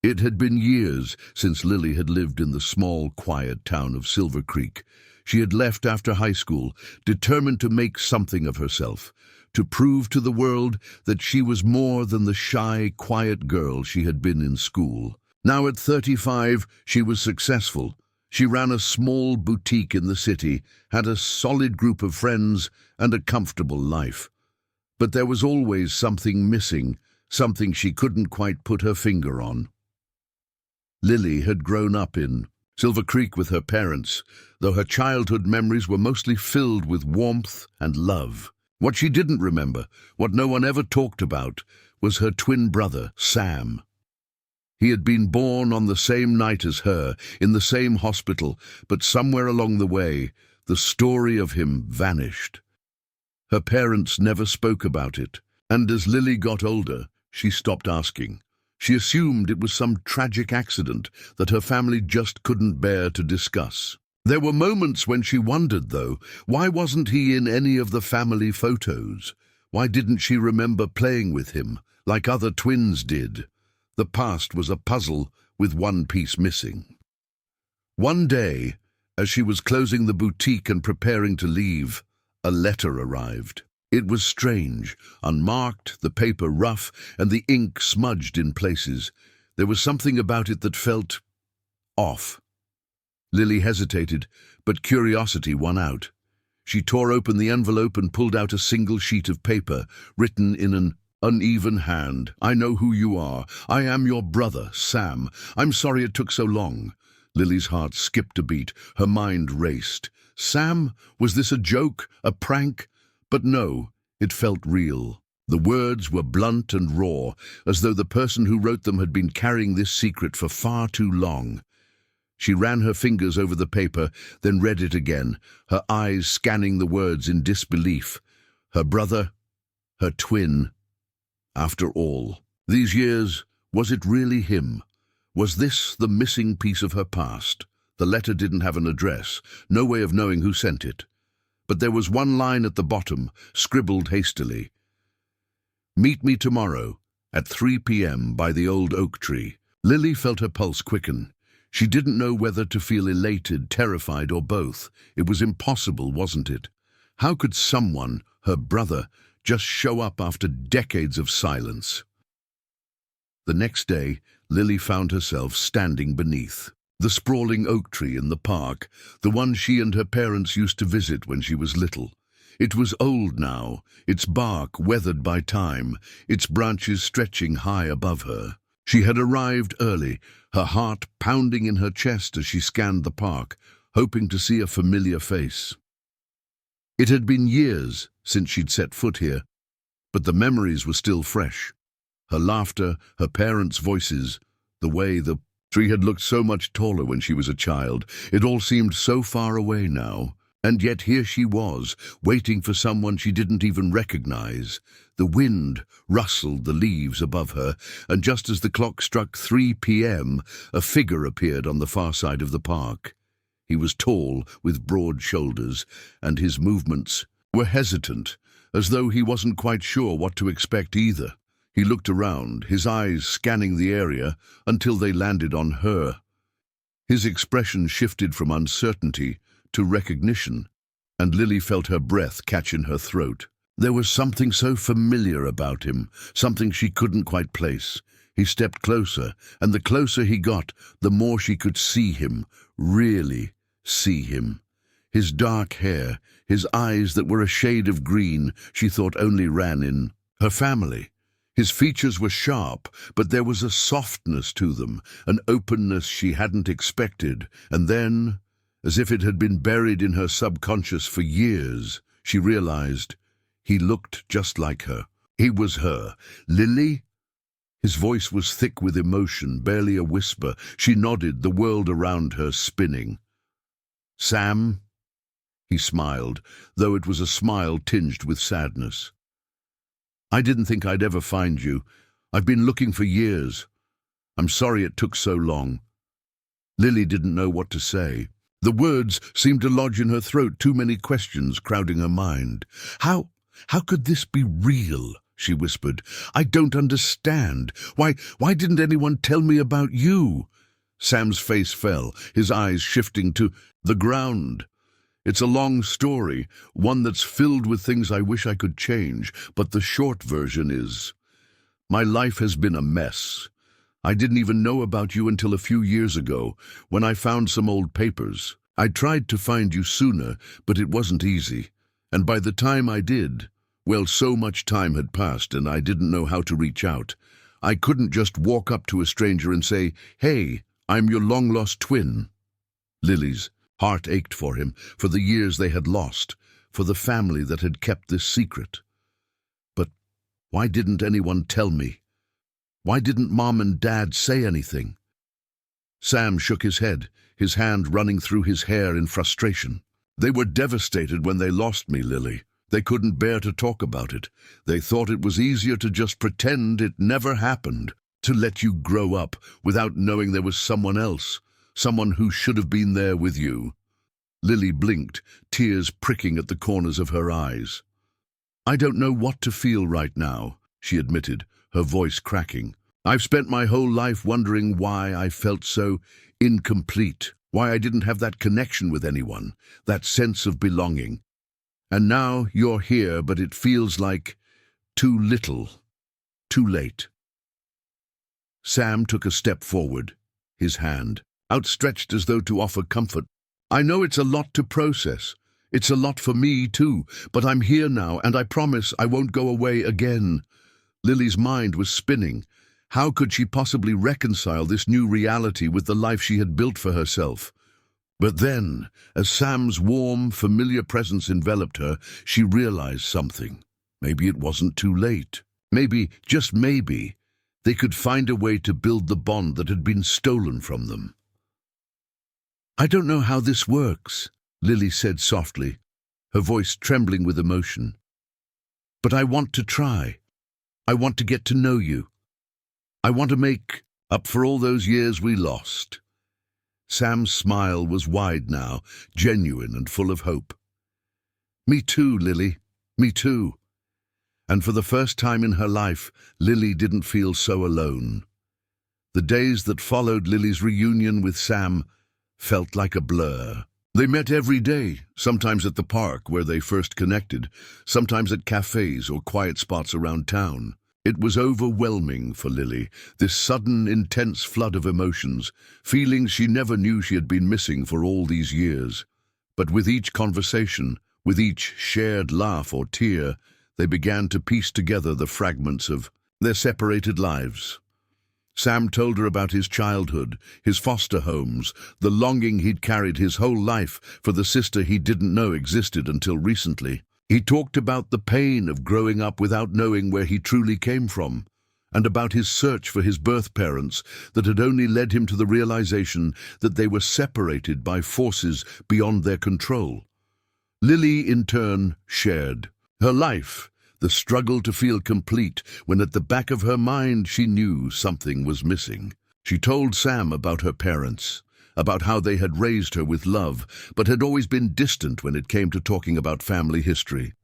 It had been years since Lily had lived in the small, quiet town of Silver Creek. She had left after high school, determined to make something of herself, to prove to the world that she was more than the shy, quiet girl she had been in school. Now at 35, she was successful. She ran a small boutique in the city, had a solid group of friends, and a comfortable life. But there was always something missing, something she couldn't quite put her finger on. Lily had grown up in Silver Creek with her parents, though her childhood memories were mostly filled with warmth and love. What she didn't remember, what no one ever talked about, was her twin brother, Sam. He had been born on the same night as her, in the same hospital, but somewhere along the way, the story of him vanished. Her parents never spoke about it, and as Lily got older, she stopped asking. She assumed it was some tragic accident that her family just couldn't bear to discuss. There were moments when she wondered, though, why wasn't he in any of the family photos? Why didn't she remember playing with him, like other twins did? The past was a puzzle with one piece missing. One day, as she was closing the boutique and preparing to leave, a letter arrived. It was strange, unmarked, the paper rough, and the ink smudged in places. There was something about it that felt off. Lily hesitated, but curiosity won out. She tore open the envelope and pulled out a single sheet of paper, written in an uneven hand. "I know who you are. I am your brother, Sam. I'm sorry it took so long." Lily's heart skipped a beat. Her mind raced. Sam? Was this a joke? A prank? But no, it felt real. The words were blunt and raw, as though the person who wrote them had been carrying this secret for far too long. She ran her fingers over the paper, then read it again, her eyes scanning the words in disbelief. Her brother, her twin. After all, these years, was it really him? Was this the missing piece of her past? The letter didn't have an address, no way of knowing who sent it. But there was one line at the bottom, scribbled hastily. "Meet me tomorrow, at 3 p.m. by the old oak tree." Lily felt her pulse quicken. She didn't know whether to feel elated, terrified, or both. It was impossible, wasn't it? How could someone, her brother, just show up after decades of silence? The next day, Lily found herself standing beneath the sprawling oak tree in the park, the one she and her parents used to visit when she was little. It was old now, its bark weathered by time, its branches stretching high above her. She had arrived early, her heart pounding in her chest as she scanned the park, hoping to see a familiar face. It had been years since she'd set foot here, but the memories were still fresh. Her laughter, her parents' voices, the way the tree had looked so much taller when she was a child. It all seemed so far away now. And yet here she was, waiting for someone she didn't even recognize. The wind rustled the leaves above her, and just as the clock struck 3 p.m., a figure appeared on the far side of the park. He was tall, with broad shoulders, and his movements were hesitant, as though he wasn't quite sure what to expect either. He looked around, his eyes scanning the area, until they landed on her. His expression shifted from uncertainty to recognition, and Lily felt her breath catch in her throat. There was something so familiar about him, something she couldn't quite place. He stepped closer, and the closer he got, the more she could see him, really see him. His dark hair, his eyes that were a shade of green she thought only ran in her family. His features were sharp, but there was a softness to them, an openness she hadn't expected. And then, as if it had been buried in her subconscious for years, she realized he looked just like her. He was her. Lily? His voice was thick with emotion, barely a whisper. She nodded, the world around her spinning. "Sam?" He smiled, though it was a smile tinged with sadness. "I didn't think I'd ever find you. I've been looking for years. I'm sorry it took so long." Lily didn't know what to say. The words seemed to lodge in her throat, too many questions crowding her mind. How could this be real? she whispered. "I don't understand. Why didn't anyone tell me about you?" Sam's face fell, his eyes shifting to the ground. "It's a long story, one that's filled with things I wish I could change, but the short version is, my life has been a mess. I didn't even know about you until a few years ago, when I found some old papers. I tried to find you sooner, but it wasn't easy. And by the time I did, well, so much time had passed and I didn't know how to reach out. I couldn't just walk up to a stranger and say, 'Hey, I'm your long-lost twin.'" Lily's heart ached for him, for the years they had lost, for the family that had kept this secret. "But why didn't anyone tell me? Why didn't Mom and Dad say anything?" Sam shook his head, his hand running through his hair in frustration. "They were devastated when they lost me, Lily. They couldn't bear to talk about it. They thought it was easier to just pretend it never happened, to let you grow up without knowing there was someone else, someone who should have been there with you." Lily blinked, tears pricking at the corners of her eyes. "I don't know what to feel right now," she admitted, her voice cracking. "I've spent my whole life wondering why I felt so incomplete, why I didn't have that connection with anyone, that sense of belonging. And now you're here, but it feels like too little, too late." Sam took a step forward, his hand outstretched as though to offer comfort. "I know it's a lot to process. It's a lot for me too, but I'm here now, and I promise I won't go away again." Lily's mind was spinning. How could she possibly reconcile this new reality with the life she had built for herself? But then, as Sam's warm, familiar presence enveloped her, she realized something. Maybe it wasn't too late. Maybe, just maybe, they could find a way to build the bond that had been stolen from them. "I don't know how this works," Lily said softly, her voice trembling with emotion. "But I want to try. I want to get to know you. I want to make up for all those years we lost." Sam's smile was wide now, genuine and full of hope. "Me too, Lily. Me too." And for the first time in her life, Lily didn't feel so alone. The days that followed Lily's reunion with Sam felt like a blur. They met every day, sometimes at the park where they first connected, sometimes at cafes or quiet spots around town. It was overwhelming for Lily, this sudden, intense flood of emotions, feelings she never knew she had been missing for all these years. But with each conversation, with each shared laugh or tear, they began to piece together the fragments of their separated lives. Sam told her about his childhood, his foster homes, the longing he'd carried his whole life for the sister he didn't know existed until recently. He talked about the pain of growing up without knowing where he truly came from, and about his search for his birth parents that had only led him to the realization that they were separated by forces beyond their control. Lily, in turn, shared her life, the struggle to feel complete when at the back of her mind she knew something was missing. She told Sam about her parents, about how they had raised her with love, but had always been distant when it came to talking about family history.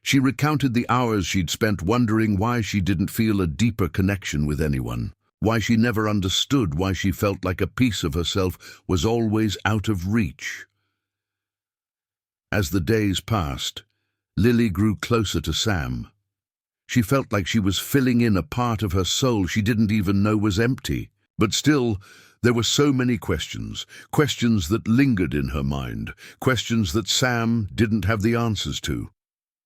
She recounted the hours she'd spent wondering why she didn't feel a deeper connection with anyone, why she never understood why she felt like a piece of herself was always out of reach. As the days passed, Lily grew closer to Sam. She felt like she was filling in a part of her soul she didn't even know was empty. But still, there were so many questions, questions that lingered in her mind, questions that Sam didn't have the answers to.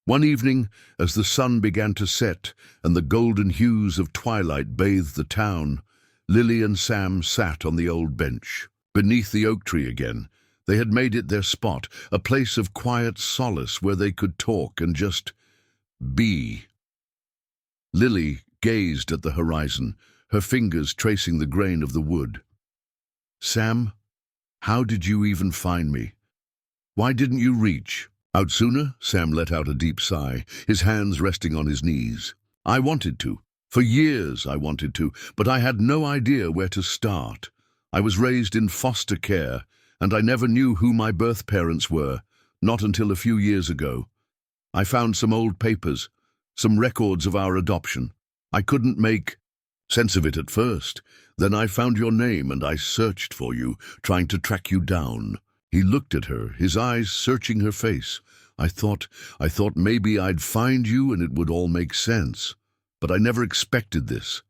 One evening, as the sun began to set and the golden hues of twilight bathed the town, Lily and Sam sat on the old bench. Beneath the oak tree again, they had made it their spot, a place of quiet solace where they could talk and just be. Lily gazed at the horizon, her fingers tracing the grain of the wood. "Sam, how did you even find me? Why didn't you reach out sooner?" Sam let out a deep sigh, his hands resting on his knees. "I wanted to. For years I wanted to, but I had no idea where to start. I was raised in foster care, and I never knew who my birth parents were, not until a few years ago. I found some old papers, some records of our adoption. I couldn't make sense of it at first. Then I found your name and I searched for you, trying to track you down." He looked at her, his eyes searching her face. I thought maybe I'd find you and it would all make sense. But I never expected this.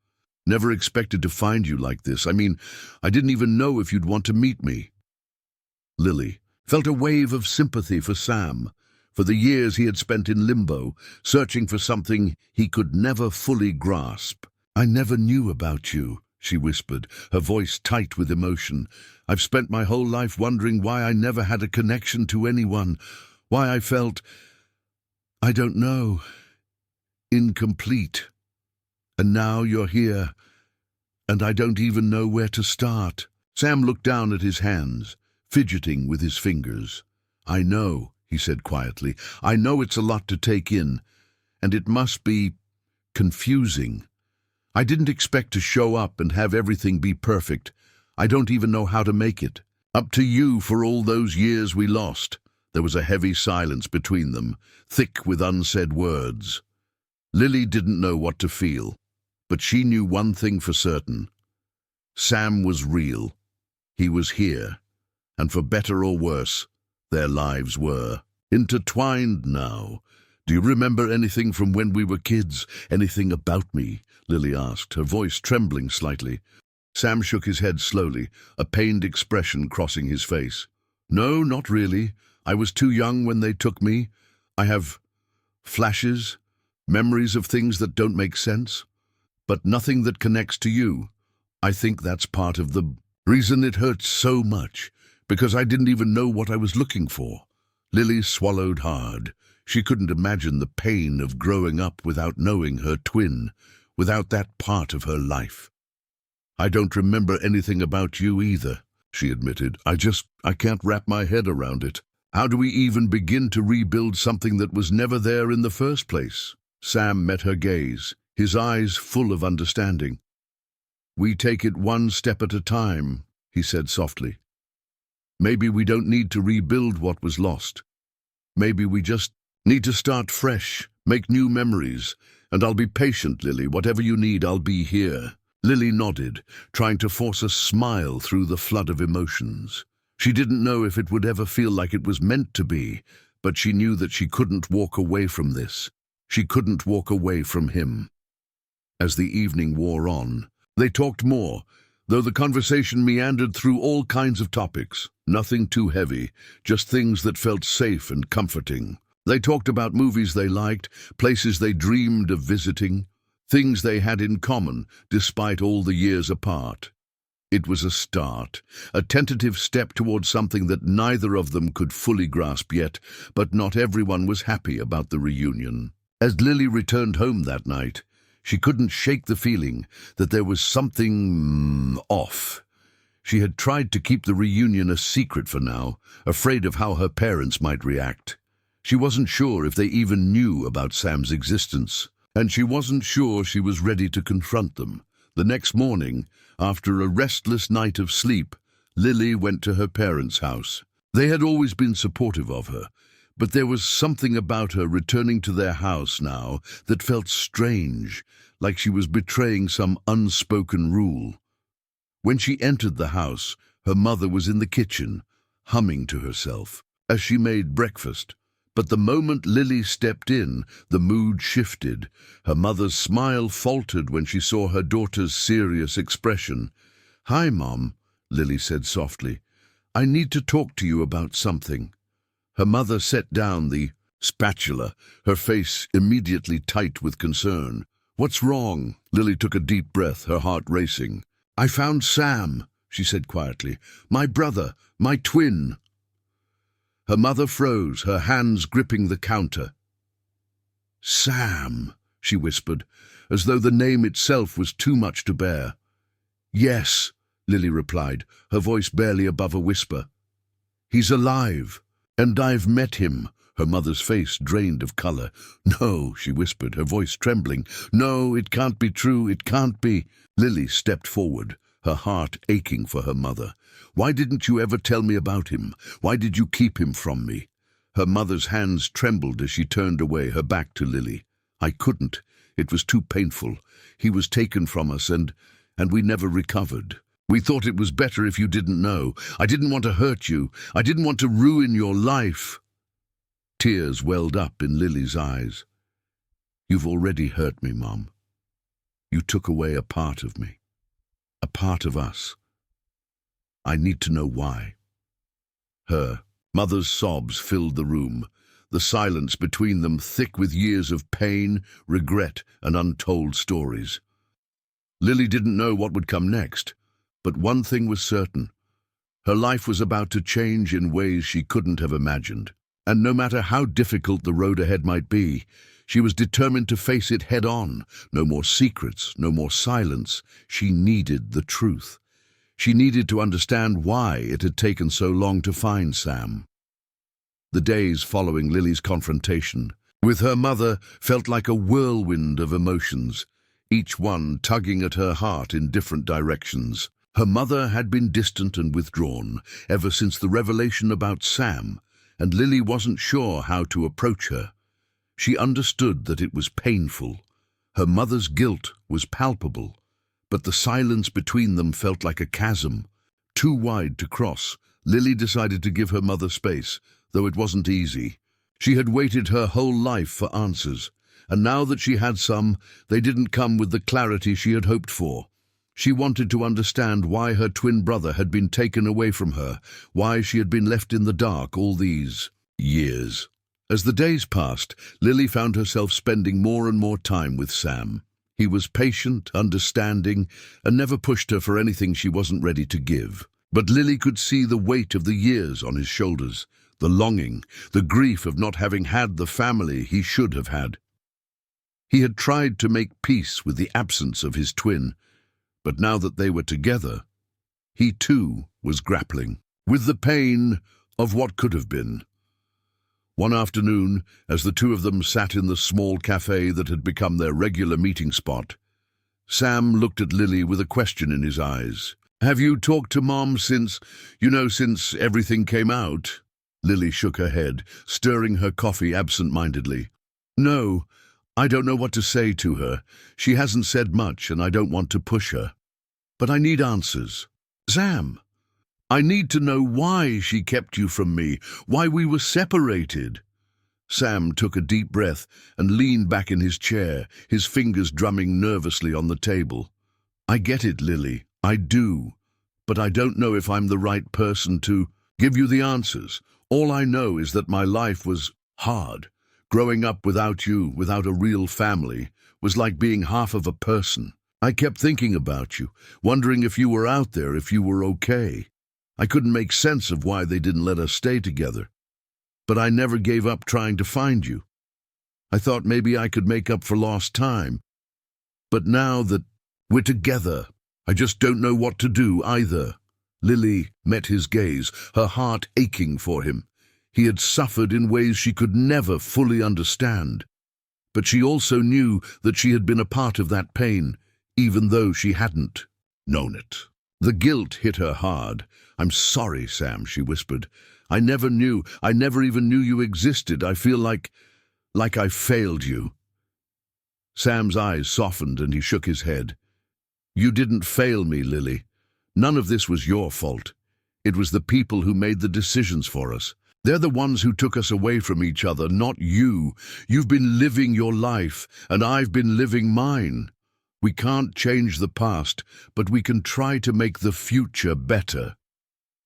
Never expected to find you like this. I mean, I didn't even know if you'd want to meet me." Lily felt a wave of sympathy for Sam, for the years he had spent in limbo, searching for something he could never fully grasp. "I never knew about you," she whispered, her voice tight with emotion. "I've spent my whole life wondering why I never had a connection to anyone, why I felt, I don't know, incomplete. And now you're here, and I don't even know where to start." Sam looked down at his hands, fidgeting with his fingers. "I know," he said quietly. "I know it's a lot to take in, and it must be confusing. I didn't expect to show up and have everything be perfect. I don't even know how to make it. Up to you for all those years we lost." There was a heavy silence between them, thick with unsaid words. Lily didn't know what to feel, but she knew one thing for certain. Sam was real. He was here, and for better or worse, their lives were intertwined now. "Do you remember anything from when we were kids? Anything about me?" Lily asked, her voice trembling slightly. Sam shook his head slowly, a pained expression crossing his face. "No, not really. I was too young when they took me. I have flashes, memories of things that don't make sense, but nothing that connects to you. I think that's part of the reason it hurts so much, because I didn't even know what I was looking for." Lily swallowed hard. She couldn't imagine the pain of growing up without knowing her twin, without that part of her life. "I don't remember anything about you either," she admitted. I can't wrap my head around it. How do we even begin to rebuild something that was never there in the first place?" Sam met her gaze, his eyes full of understanding. "We take it one step at a time," he said softly. "Maybe we don't need to rebuild what was lost. Maybe we just need to start fresh, make new memories, and I'll be patient, Lily. Whatever you need, I'll be here." Lily nodded, trying to force a smile through the flood of emotions. She didn't know if it would ever feel like it was meant to be, but she knew that she couldn't walk away from this. She couldn't walk away from him. As the evening wore on, they talked more, though the conversation meandered through all kinds of topics. Nothing too heavy, just things that felt safe and comforting. They talked about movies they liked, places they dreamed of visiting, things they had in common despite all the years apart. It was a start, a tentative step towards something that neither of them could fully grasp yet, but not everyone was happy about the reunion. As Lily returned home that night, she couldn't shake the feeling that there was something off. She had tried to keep the reunion a secret for now, afraid of how her parents might react. She wasn't sure if they even knew about Sam's existence, and she wasn't sure she was ready to confront them. The next morning, after a restless night of sleep, Lily went to her parents' house. They had always been supportive of her, but there was something about her returning to their house now that felt strange, like she was betraying some unspoken rule. When she entered the house, her mother was in the kitchen, humming to herself as she made breakfast. But the moment Lily stepped in, the mood shifted. Her mother's smile faltered when she saw her daughter's serious expression. "Hi, Mom," Lily said softly. "I need to talk to you about something." Her mother set down the spatula, her face immediately tight with concern. "What's wrong?" Lily took a deep breath, her heart racing. "I found Sam," she said quietly. "My brother, my twin." Her mother froze, her hands gripping the counter. "Sam," she whispered, as though the name itself was too much to bear. "Yes," Lily replied, her voice barely above a whisper. "He's alive, and I've met him." Her mother's face drained of color. "No," she whispered, her voice trembling. "No, it can't be true, it can't be." Lily stepped forward, her heart aching for her mother. "Why didn't you ever tell me about him? Why did you keep him from me?" Her mother's hands trembled as she turned away, her back to Lily. I couldn't. It was too painful. He was taken from us and we never recovered. We thought it was better if you didn't know. I didn't want to hurt you. I didn't want to ruin your life." Tears welled up in Lily's eyes. "You've already hurt me, Mom. You took away a part of me. A part of us. I need to know why." Her mother's sobs filled the room, the silence between them thick with years of pain, regret, and untold stories. Lily didn't know what would come next, but one thing was certain. Her life was about to change in ways she couldn't have imagined. And no matter how difficult the road ahead might be, she was determined to face it head on. No more secrets, no more silence. She needed the truth. She needed to understand why it had taken so long to find Sam. The days following Lily's confrontation with her mother felt like a whirlwind of emotions, each one tugging at her heart in different directions. Her mother had been distant and withdrawn ever since the revelation about Sam, and Lily wasn't sure how to approach her. She understood that it was painful. Her mother's guilt was palpable, but the silence between them felt like a chasm, too wide to cross. Lily decided to give her mother space, though it wasn't easy. She had waited her whole life for answers, and now that she had some, they didn't come with the clarity she had hoped for. She wanted to understand why her twin brother had been taken away from her, why she had been left in the dark all these years. As the days passed, Lily found herself spending more and more time with Sam. He was patient, understanding, and never pushed her for anything she wasn't ready to give. But Lily could see the weight of the years on his shoulders, the longing, the grief of not having had the family he should have had. He had tried to make peace with the absence of his twin, but now that they were together, he too was grappling with the pain of what could have been. One afternoon, as the two of them sat in the small cafe that had become their regular meeting spot, Sam looked at Lily with a question in his eyes. "Have you talked to Mom since everything came out?" Lily shook her head, stirring her coffee absent-mindedly. "No, I don't know what to say to her. She hasn't said much, and I don't want to push her. But I need answers. Sam, I need to know why she kept you from me, why we were separated." Sam took a deep breath and leaned back in his chair, his fingers drumming nervously on the table. "I get it, Lily, I do. But I don't know if I'm the right person to give you the answers. All I know is that my life was hard. Growing up without you, without a real family, was like being half of a person. I kept thinking about you, wondering if you were out there, if you were okay. I couldn't make sense of why they didn't let us stay together. But I never gave up trying to find you. I thought maybe I could make up for lost time. But now that we're together, I just don't know what to do either." Lily met his gaze, her heart aching for him. He had suffered in ways she could never fully understand. But she also knew that she had been a part of that pain, even though she hadn't known it. The guilt hit her hard. "I'm sorry, Sam," she whispered. I never even knew you existed. I feel like I failed you." Sam's eyes softened and he shook his head. "You didn't fail me, Lily. None of this was your fault. It was the people who made the decisions for us. They're the ones who took us away from each other, not you. You've been living your life, and I've been living mine. We can't change the past, but we can try to make the future better."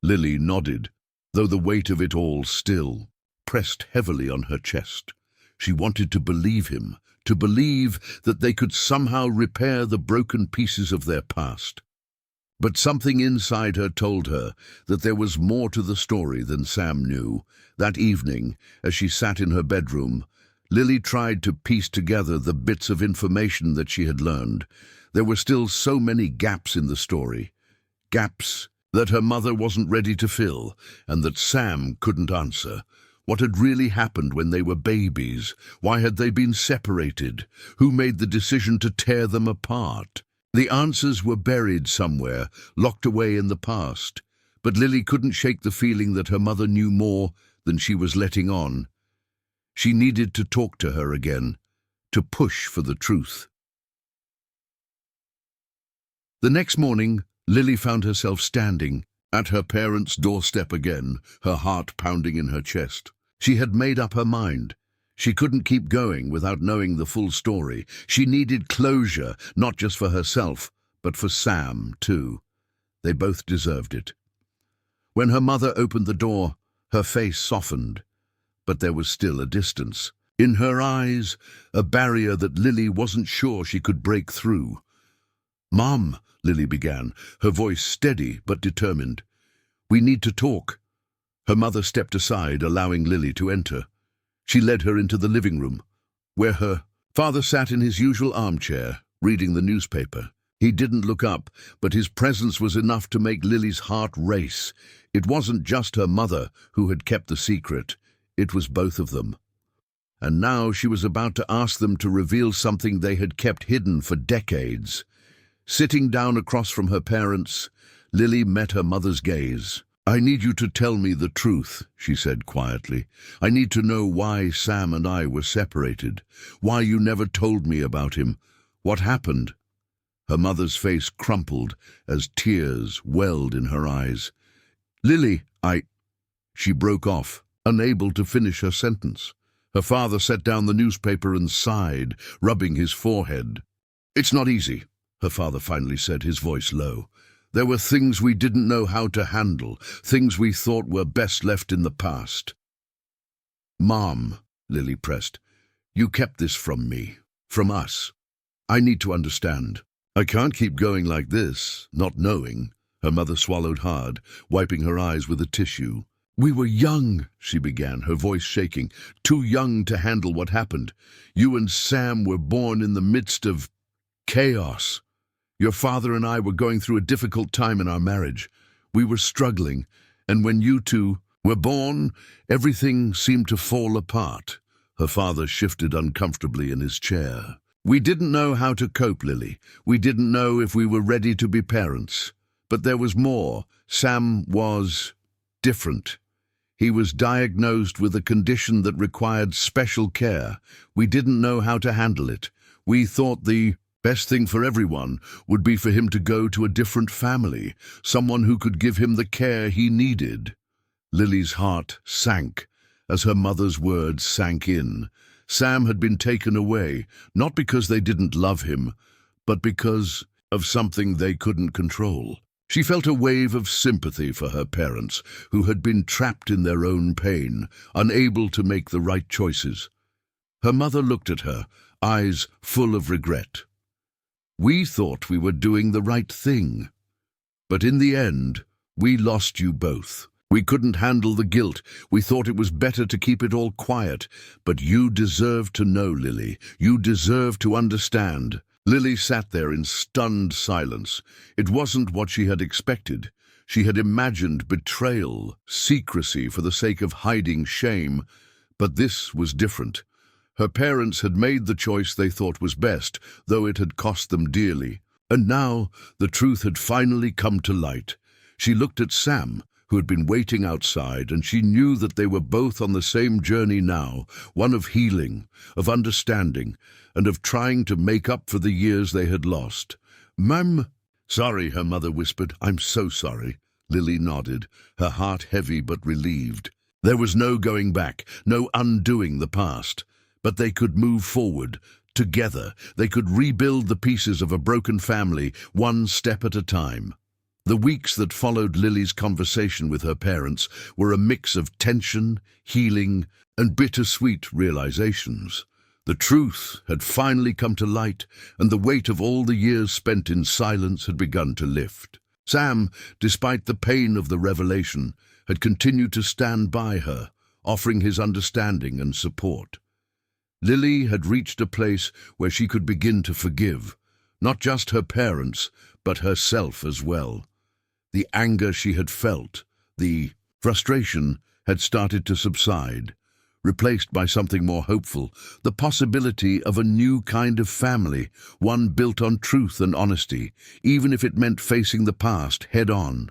Lily nodded, though the weight of it all still pressed heavily on her chest. She wanted to believe him, to believe that they could somehow repair the broken pieces of their past. But something inside her told her that there was more to the story than Sam knew. That evening, as she sat in her bedroom, Lily tried to piece together the bits of information that she had learned. There were still so many gaps in the story, gaps that her mother wasn't ready to fill, and that Sam couldn't answer. What had really happened when they were babies? Why had they been separated? Who made the decision to tear them apart? The answers were buried somewhere, locked away in the past. But Lily couldn't shake the feeling that her mother knew more than she was letting on. She needed to talk to her again, to push for the truth. The next morning, Lily found herself standing at her parents' doorstep again, her heart pounding in her chest. She had made up her mind. She couldn't keep going without knowing the full story. She needed closure, not just for herself, but for Sam, too. They both deserved it. When her mother opened the door, her face softened, but there was still a distance. In her eyes, a barrier that Lily wasn't sure she could break through. "Mom," Lily began, her voice steady but determined. "We need to talk." Her mother stepped aside, allowing Lily to enter. She led her into the living room, where her father sat in his usual armchair, reading the newspaper. He didn't look up, but his presence was enough to make Lily's heart race. It wasn't just her mother who had kept the secret. It was both of them. And now she was about to ask them to reveal something they had kept hidden for decades. Sitting down across from her parents, Lily met her mother's gaze. "I need you to tell me the truth," she said quietly. "I need to know why Sam and I were separated, why you never told me about him. What happened?" Her mother's face crumpled as tears welled in her eyes. "Lily, She broke off, unable to finish her sentence. Her father set down the newspaper and sighed, rubbing his forehead. "It's not easy," her father finally said, his voice low. "There were things we didn't know how to handle, things we thought were best left in the past." "Mom," Lily pressed, "you kept this from me, from us. I need to understand. I can't keep going like this, not knowing." Her mother swallowed hard, wiping her eyes with a tissue. "We were young," she began, her voice shaking, "too young to handle what happened. You and Sam were born in the midst of chaos. Your father and I were going through a difficult time in our marriage. We were struggling, and when you two were born, everything seemed to fall apart." Her father shifted uncomfortably in his chair. "We didn't know how to cope, Lily. We didn't know if we were ready to be parents. But there was more. Sam was different. He was diagnosed with a condition that required special care. We didn't know how to handle it. We thought the best thing for everyone would be for him to go to a different family, someone who could give him the care he needed." Lily's heart sank as her mother's words sank in. Sam had been taken away, not because they didn't love him, but because of something they couldn't control. She felt a wave of sympathy for her parents, who had been trapped in their own pain, unable to make the right choices. Her mother looked at her, eyes full of regret. "We thought we were doing the right thing. But in the end, we lost you both. We couldn't handle the guilt. We thought it was better to keep it all quiet. But you deserve to know, Lily. You deserve to understand." Lily sat there in stunned silence. It wasn't what she had expected. She had imagined betrayal, secrecy for the sake of hiding shame. But this was different. Her parents had made the choice they thought was best, though it had cost them dearly. And now the truth had finally come to light. She looked at Sam, who had been waiting outside, and she knew that they were both on the same journey now, one of healing, of understanding, and of trying to make up for the years they had lost. "Ma'am." "Sorry," her mother whispered. "I'm so sorry." Lily nodded, her heart heavy but relieved. There was no going back, no undoing the past. But they could move forward, together. They could rebuild the pieces of a broken family, one step at a time. The weeks that followed Lily's conversation with her parents were a mix of tension, healing, and bittersweet realizations. The truth had finally come to light, and the weight of all the years spent in silence had begun to lift. Sam, despite the pain of the revelation, had continued to stand by her, offering his understanding and support. Lily had reached a place where she could begin to forgive, not just her parents, but herself as well. The anger she had felt, the frustration, had started to subside, replaced by something more hopeful, the possibility of a new kind of family, one built on truth and honesty, even if it meant facing the past head-on.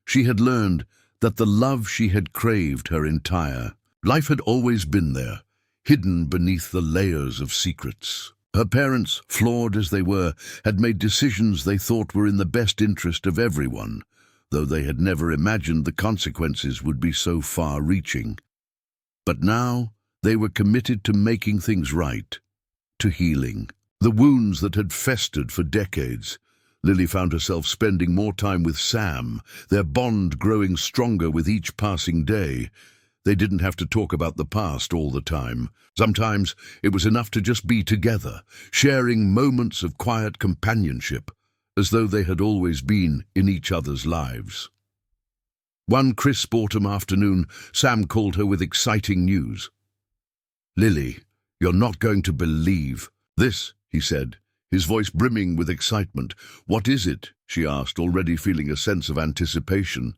She had learned that the love she had craved her entire life had always been there, hidden beneath the layers of secrets. Her parents, flawed as they were, had made decisions they thought were in the best interest of everyone, though they had never imagined the consequences would be so far-reaching. But now they were committed to making things right, to healing the wounds that had festered for decades. Lily found herself spending more time with Sam, their bond growing stronger with each passing day. They didn't have to talk about the past all the time. Sometimes it was enough to just be together, sharing moments of quiet companionship, as though they had always been in each other's lives. One crisp autumn afternoon, Sam called her with exciting news. "Lily, you're not going to believe this," he said, his voice brimming with excitement. "What is it?" she asked, already feeling a sense of anticipation.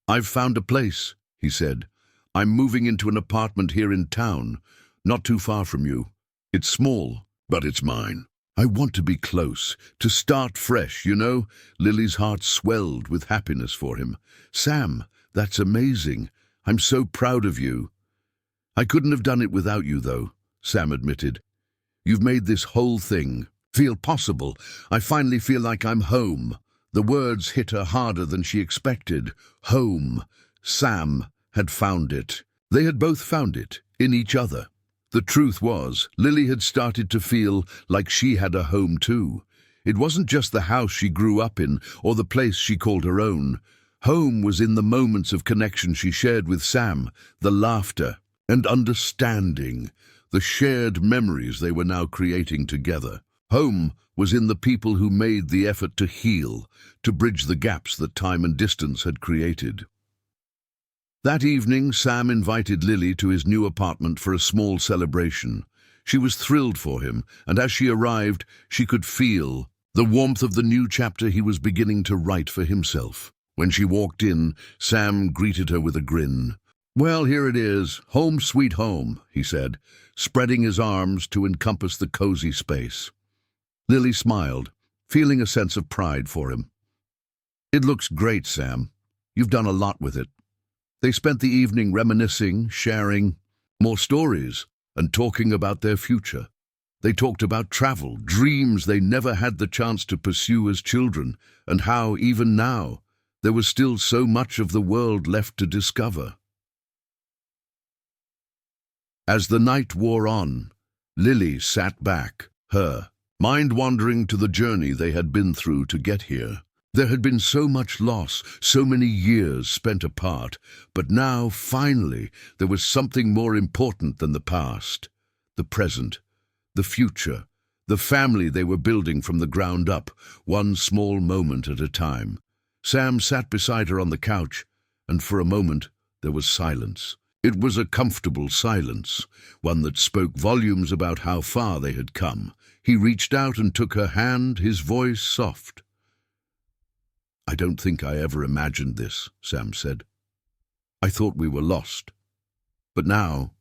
"I've found a place," he said. "I'm moving into an apartment here in town, not too far from you. It's small, but it's mine. I want to be close, to start fresh, you know." Lily's heart swelled with happiness for him. "Sam, that's amazing. I'm so proud of you." "I couldn't have done it without you, though," Sam admitted. "You've made this whole thing feel possible. I finally feel like I'm home." The words hit her harder than she expected. Home. Sam had found it. They had both found it, in each other. The truth was, Lily had started to feel like she had a home too. It wasn't just the house she grew up in, or the place she called her own. Home was in the moments of connection she shared with Sam, the laughter and understanding, the shared memories they were now creating together. Home was in the people who made the effort to heal, to bridge the gaps that time and distance had created. That evening, Sam invited Lily to his new apartment for a small celebration. She was thrilled for him, and as she arrived, she could feel the warmth of the new chapter he was beginning to write for himself. When she walked in, Sam greeted her with a grin. "Well, here it is, home sweet home," he said, spreading his arms to encompass the cozy space. Lily smiled, feeling a sense of pride for him. "It looks great, Sam. You've done a lot with it." They spent the evening reminiscing, sharing more stories, and talking about their future. They talked about travel, dreams they never had the chance to pursue as children, and how, even now, there was still so much of the world left to discover. As the night wore on, Lily sat back, her mind wandering to the journey they had been through to get here. There had been so much loss, so many years spent apart, but now, finally, there was something more important than the past. The present, the future, the family they were building from the ground up, one small moment at a time. Sam sat beside her on the couch, and for a moment there was silence. It was a comfortable silence, one that spoke volumes about how far they had come. He reached out and took her hand, his voice soft. "I don't think I ever imagined this," Sam said. "I thought we were lost. But now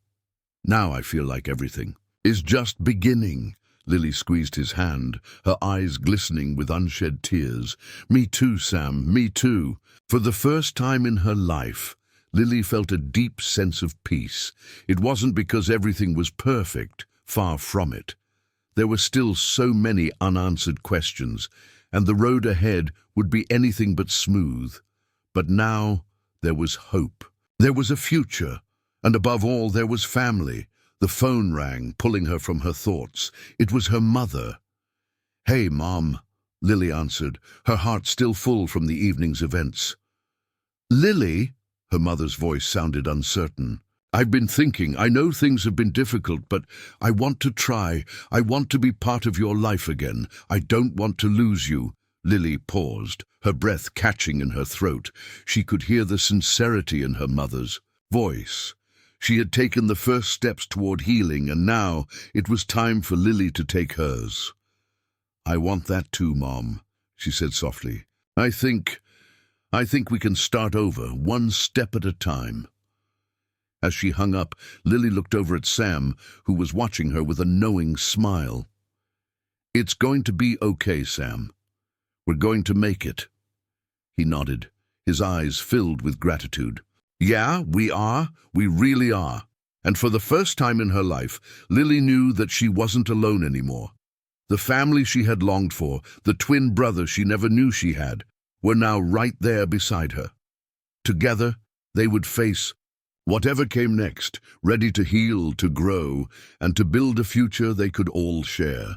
I feel like everything is just beginning." Lily squeezed his hand, her eyes glistening with unshed tears. "Me too, Sam, me too." For the first time in her life, Lily felt a deep sense of peace. It wasn't because everything was perfect, far from it. There were still so many unanswered questions, and the road ahead would be anything but smooth. But now there was hope. There was a future, and above all there was family. The phone rang, pulling her from her thoughts. It was her mother. "Hey, Mom," Lily answered, her heart still full from the evening's events. "Lily?" Her mother's voice sounded uncertain. "I've been thinking. I know things have been difficult, but I want to try. I want to be part of your life again. I don't want to lose you." Lily paused, her breath catching in her throat. She could hear the sincerity in her mother's voice. She had taken the first steps toward healing, and now it was time for Lily to take hers. "I want that too, Mom," she said softly. I think we can start over, one step at a time." As she hung up, Lily looked over at Sam, who was watching her with a knowing smile. "It's going to be okay, Sam. We're going to make it." He nodded, his eyes filled with gratitude. "Yeah, we are. We really are." And for the first time in her life, Lily knew that she wasn't alone anymore. The family she had longed for, the twin brothers she never knew she had, were now right there beside her. Together, they would face whatever came next, ready to heal, to grow, and to build a future they could all share.